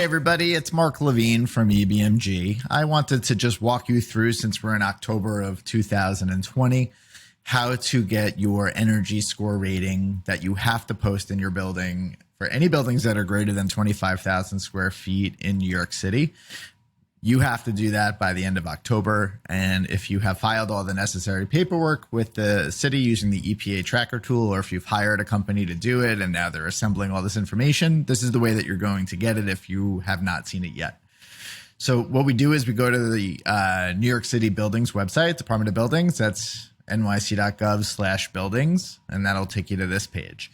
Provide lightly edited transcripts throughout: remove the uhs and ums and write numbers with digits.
Hey everybody, it's Mark Levine from EBMG. I wanted to just walk you through, since we're in October of 2020, how to get your energy score rating that you have to post in your building for any buildings that are greater than 25,000 square feet in New York City. You have to do that by the end of October. And if you have filed all the necessary paperwork with the city using the EPA tracker tool, or if you've hired a company to do it and now they're assembling all this information, this is the way that you're going to get it if you have not seen it yet. So what we do is we go to the New York City Buildings website, Department of Buildings. That's nyc.gov/buildings, and that'll take you to this page.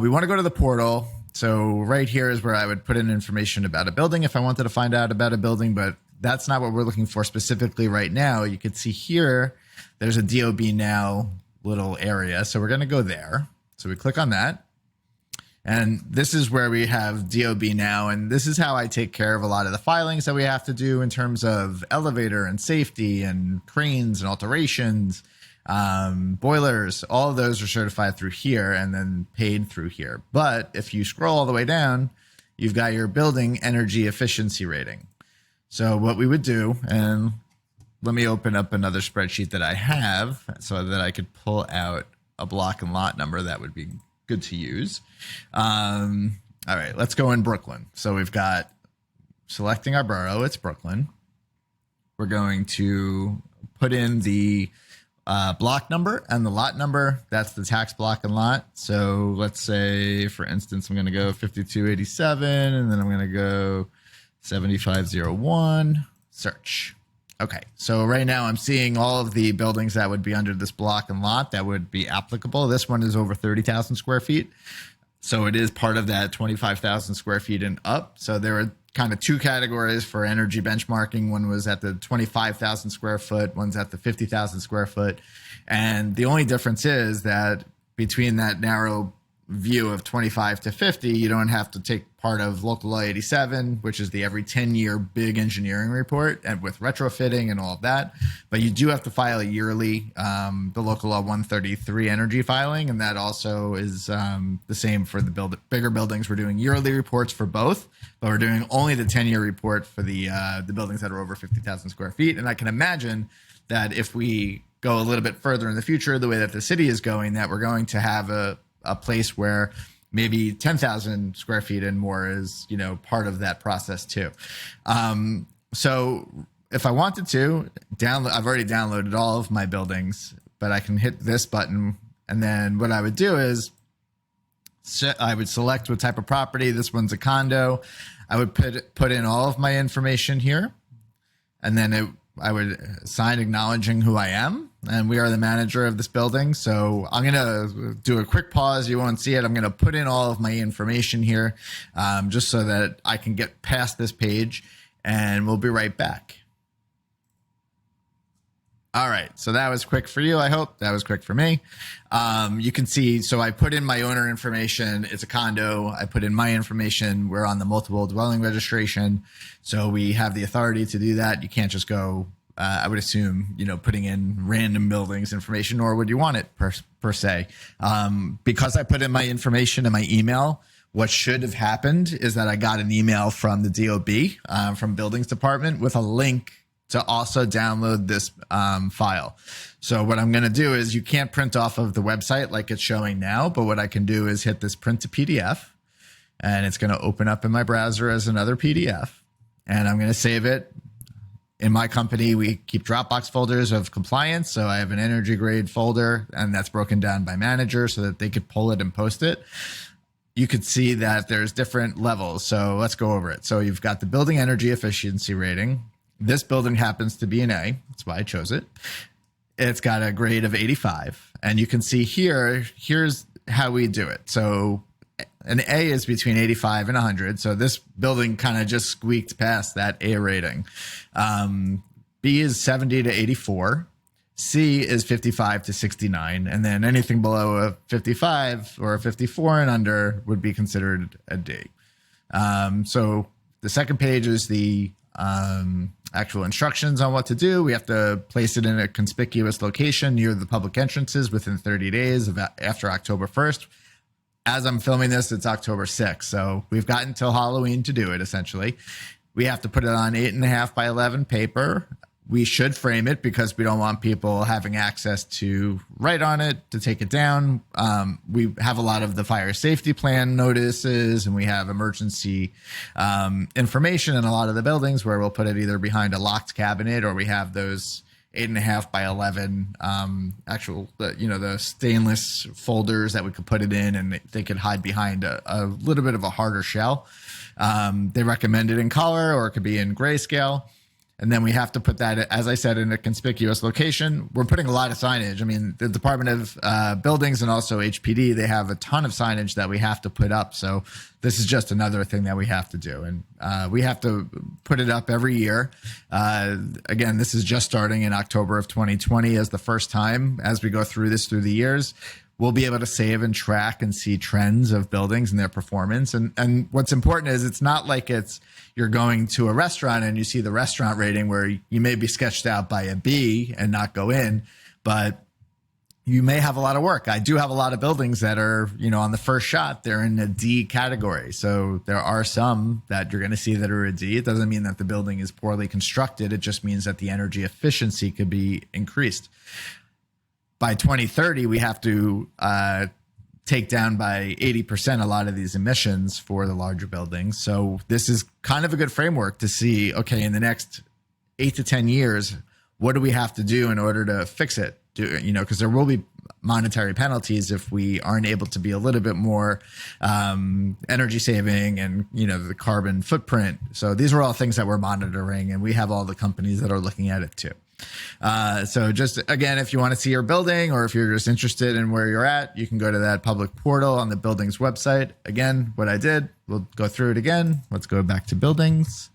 We want to go to the portal. So right here is where I would put in information about a building if I wanted to find out about a building, but that's not what we're looking for specifically right now. You can see here, there's a DOB Now little area. So we're going to go there. So we click on that. And this is where we have DOB Now. And this is how I take care of a lot of the filings that we have to do in terms of elevator and safety and cranes and alterations. Boilers, all of those are certified through here and then paid through here. But if you scroll all the way down, you've got your building energy efficiency rating. So what we would do, and let me open up another spreadsheet that I have so that I could pull out a block and lot number that would be good to use. All right, let's go in Brooklyn. So we've got selecting our borough, it's Brooklyn. We're going to put in the block number and the lot number. That's the tax block and lot. So let's say, for instance, I'm going to go 5287 and then I'm going to go 7501, search. Okay, so right now I'm seeing all of the buildings that would be under this block and lot that would be applicable. This one is over 30,000 square feet. So it is part of that 25,000 square feet and up. So there are kind of two categories for energy benchmarking. One was at the 25,000 square foot, one's at the 50,000 square foot. And the only difference is that between that narrow view of 25 to 50, you don't have to take part of Local Law 87, which is the every 10-year big engineering report, and with retrofitting and all of that. But you do have to file a yearly, the Local Law 133 energy filing, and that also is the same for the bigger buildings. We're doing yearly reports for both, but we're doing only the 10-year report for the buildings that are over 50,000 square feet. And I can imagine that if we go a little bit further in the future, the way that the city is going, that we're going to have a place where maybe 10,000 square feet and more is, part of that process too. So if I wanted to download, I've already downloaded all of my buildings, but I can hit this button. And then what I would do is I would select what type of property. This one's a condo. I would put in all of my information here, and then I would sign acknowledging who I am, and we are the manager of this building. So I'm going to do a quick pause. You won't see it. I'm going to put in all of my information here just so that I can get past this page, and we'll be right back. All right, so that was quick for you. I hope that was quick for me. You can see, so I put in my owner information. It's a condo. I put in my information. We're on the multiple dwelling registration. So we have the authority to do that. You can't just go, I would assume, putting in random buildings information, nor would you want it per se. Because I put in my information in my email, what should have happened is that I got an email from the DOB, from Buildings Department, with a link to also download this file. So what I'm going to do is, you can't print off of the website like it's showing now, but what I can do is hit this print to PDF, and it's going to open up in my browser as another PDF, and I'm going to save it. In my company, we keep Dropbox folders of compliance. So I have an energy grade folder, and that's broken down by manager so that they could pull it and post it. You could see that there's different levels. So let's go over it. So you've got the building energy efficiency rating. This building happens to be an A. That's why I chose it. It's got a grade of 85. And you can see here's how we do it. So an A is between 85 and 100. So this building kind of just squeaked past that A rating. B is 70 to 84. C is 55 to 69. And then anything below a 55 or a 54 and under would be considered a D. So the second page is the actual instructions on what to do. We have to place it in a conspicuous location near the public entrances within 30 days after October 1st. as I'm filming this, it's October 6th. So we've got until Halloween to do it, essentially. We have to put it on 8.5 by 11 paper. We should frame it because we don't want people having access to write on it, to take it down. We have a lot of the fire safety plan notices, and we have emergency information in a lot of the buildings where we'll put it either behind a locked cabinet, or we have those 8.5 by 11 actual, the stainless folders that we could put it in, and they could hide behind a little bit of a harder shell. They recommend it in color, or it could be in grayscale. And then we have to put that, as I said, in a conspicuous location. We're putting a lot of signage. I mean, the Department of Buildings and also HPD, they have a ton of signage that we have to put up. So this is just another thing that we have to do. And we have to put it up every year. Again, this is just starting in October of 2020 as the first time. As we go through this through the years, we'll be able to save and track and see trends of buildings and their performance. And what's important is it's not like you're going to a restaurant and you see the restaurant rating where you may be sketched out by a B and not go in, but you may have a lot of work. I do have a lot of buildings that are, on the first shot, they're in a D category. So there are some that you're going to see that are a D. It doesn't mean that the building is poorly constructed. It just means that the energy efficiency could be increased. By 2030, we have to take down by 80% a lot of these emissions for the larger buildings. So this is kind of a good framework to see, okay, in the next 8 to 10 years, what do we have to do in order to fix it? Because there will be monetary penalties if we aren't able to be a little bit more energy saving and, the carbon footprint. So these are all things that we're monitoring, and we have all the companies that are looking at it too. So just again, if you want to see your building, or if you're just interested in where you're at, you can go to that public portal on the building's website. Again, what I did, we'll go through it again. Let's go back to buildings.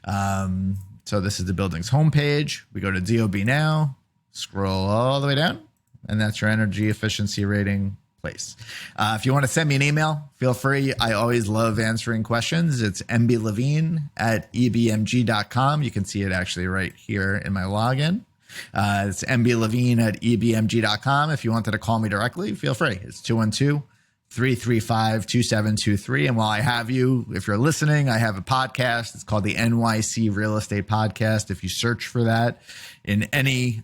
So this is the building's homepage. We go to DOB now, scroll all the way down, and that's your energy efficiency rating place. If you want to send me an email, feel free. I always love answering questions. It's mblevine@ebmg.com. You can see it actually right here in my login. It's mblevine@ebmg.com. If you wanted to call me directly, feel free. It's 212-335-2723. And while I have you, if you're listening, I have a podcast. It's called the NYC Real Estate Podcast. If you search for that in any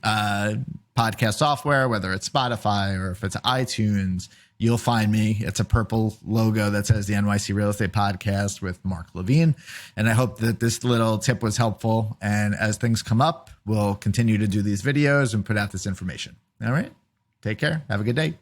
podcast software, whether it's Spotify or if it's iTunes, you'll find me. It's a purple logo that says the NYC Real Estate Podcast with Mark Levine. And I hope that this little tip was helpful. And as things come up, we'll continue to do these videos and put out this information. All right. Take care. Have a good day.